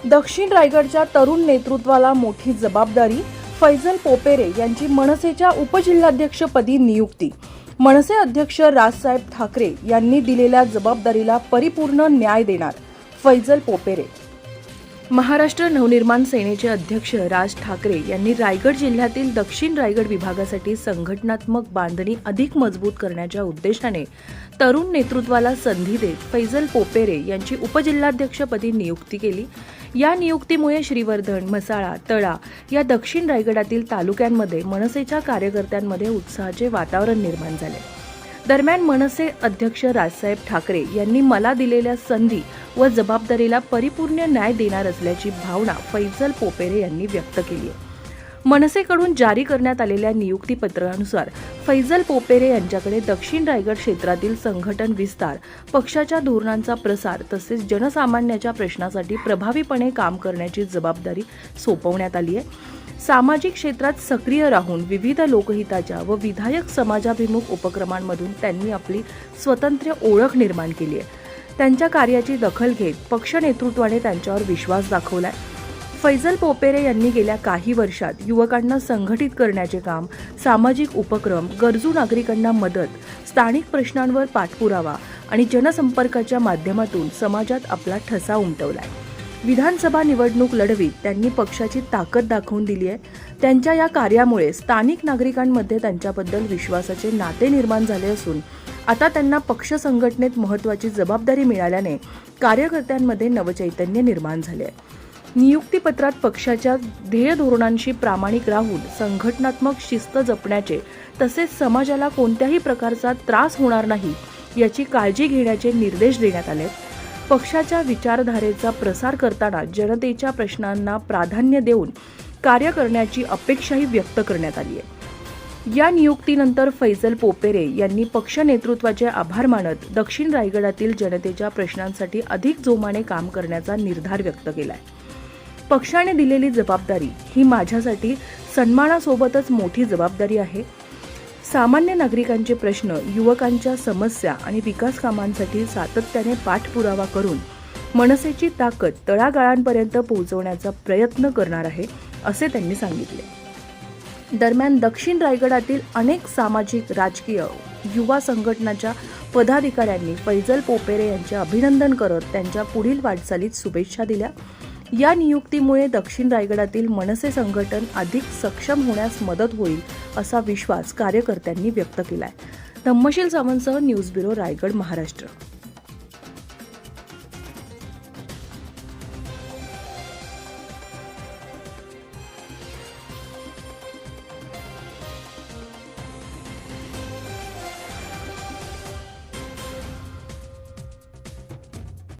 दक्षिण रायगडच्या तरुण नेतृत्वाला मोठी जबाबदारी, फैजल पोपेरे यांची मनसेच्या उपजिल्हाध्यक्षपदी नियुक्ती। मनसे अध्यक्ष राजसाहेब ठाकरे यांनी दिलेल्या जबाबदारीला परिपूर्ण न्याय देणार, फैजल पोपेरे। महाराष्ट्र नवनिर्माण सेनेचे अध्यक्ष राज ठाकरे यांनी रायगड जिल्ह्यातील दक्षिण रायगड विभागासाठी संघटनात्मक बांधणी अधिक मजबूत करण्याच्या उद्देशाने तरुण नेतृत्वाला संधी देत फैजल पोपेरे यांची उपजिल्हाध्यक्षपदी नियुक्ती केली। या नियुक्तीमुळे श्रीवर्धन, म्हसाळा, तळा या दक्षिण रायगडातील तालुक्यांमध्ये मनसेच्या कार्यकर्त्यांमध्ये उत्साहाचे वातावरण निर्माण झाले। दरम्यान मनसे अध्यक्ष राजसाहेब ठाकरे यांनी मला दिलेल्या संधी व जबाबदारीला परिपूर्ण न्याय देणार असल्याची भावना फैजल पोपेरे यांनी व्यक्त केली आहे। मनसेकडून जारी करण्यात आलेल्या नियुक्तीपत्रानुसार फैजल पोपेरे यांच्याकडे दक्षिण रायगड क्षेत्रातील संघटन विस्तार, पक्षाच्या धोरणांचा प्रसार तसेच जनसामान्याच्या प्रश्नासाठी प्रभावीपणे काम करण्याची जबाबदारी सोपवण्यात आली आहे। सामाजिक क्षेत्रात सक्रिय राहून विविध लोकहिताच्या व विधायक समाजाभिमुख उपक्रमांमधून त्यांनी आपली स्वतंत्र ओळख निर्माण केली आहे। त्यांच्या कार्याची दखल घेत पक्ष नेतृत्वाने त्यांच्यावर विश्वास दाखवलाय। फैजल पोपेरे यांनी गेल्या काही वर्षात युवकांना संघटित करण्याचे काम, सामाजिक उपक्रम, गरजू नागरिकांना मदत, स्थानिक प्रश्नांवर पाठपुरावा आणि जनसंपर्काच्या माध्यमातून समाजात आपला ठसा उमटवलाय। विधानसभा निवडणूक लढवीत त्यांनी पक्षाची ताकद दाखवून दिली आहे। त्यांच्या या कार्यामुळे स्थानिक नागरिकांमध्ये त्यांच्याबद्दल विश्वासाचे नाते निर्माण झाले असून आता त्यांना पक्ष संघटनेत महत्त्वाची जबाबदारी मिळाल्याने कार्यकर्त्यांमध्ये नवचैतन्य निर्माण झाले आहे। नियुक्तीपत्रात पक्षाच्या ध्येय धोरणांशी प्रामाणिक राहून संघटनात्मक शिस्त जपण्याचे तसेच समाजाला कोणत्याही प्रकारचा त्रास होणार नाही याची काळजी घेण्याचे निर्देश देण्यात आले। पक्षाच्या विचारधारेचा प्रसार करताना जनतेच्या प्रश्नांना प्राधान्य देऊन कार्य करण्याची अपेक्षाही व्यक्त करण्यात आली आहे। या नियुक्तीनंतर फैजल पोपेरे यांनी पक्ष नेतृत्वाचे आभार मानत दक्षिण रायगडातील जनतेच्या प्रश्नांसाठी अधिक जोमाने काम करण्याचा निर्धार व्यक्त केलाय। पक्षाने दिलेली जबाबदारी ही माझ्यासाठी सन्मानासोबतच मोठी जबाबदारी आहे। सामान्य नागरिकांचे प्रश्न, युवकांच्या समस्या आणि विकास कामांसाठी सातत्याने पाठपुरावा करून मनसेची ताकद तळागाळांपर्यंत पोहोचवण्याचा प्रयत्न करणार आहे, असे त्यांनी सांगितले। दरम्यान दक्षिण रायगडातील अनेक सामाजिक, राजकीय, युवा संघटनाच्या पदाधिकाऱ्यांनी फैजल पोपेरे यांचे अभिनंदन करत त्यांच्या पुढील वाटचालीत शुभेच्छा दिल्या। या नियुक्तीमुळे दक्षिण रायगडातील मनसे संघटन अधिक सक्षम होण्यास मदत होईल असा विश्वास कार्यकर्त्यांनी व्यक्त केलाय। धम्मशील सावंतसह न्यूज ब्युरो, रायगड, महाराष्ट्र।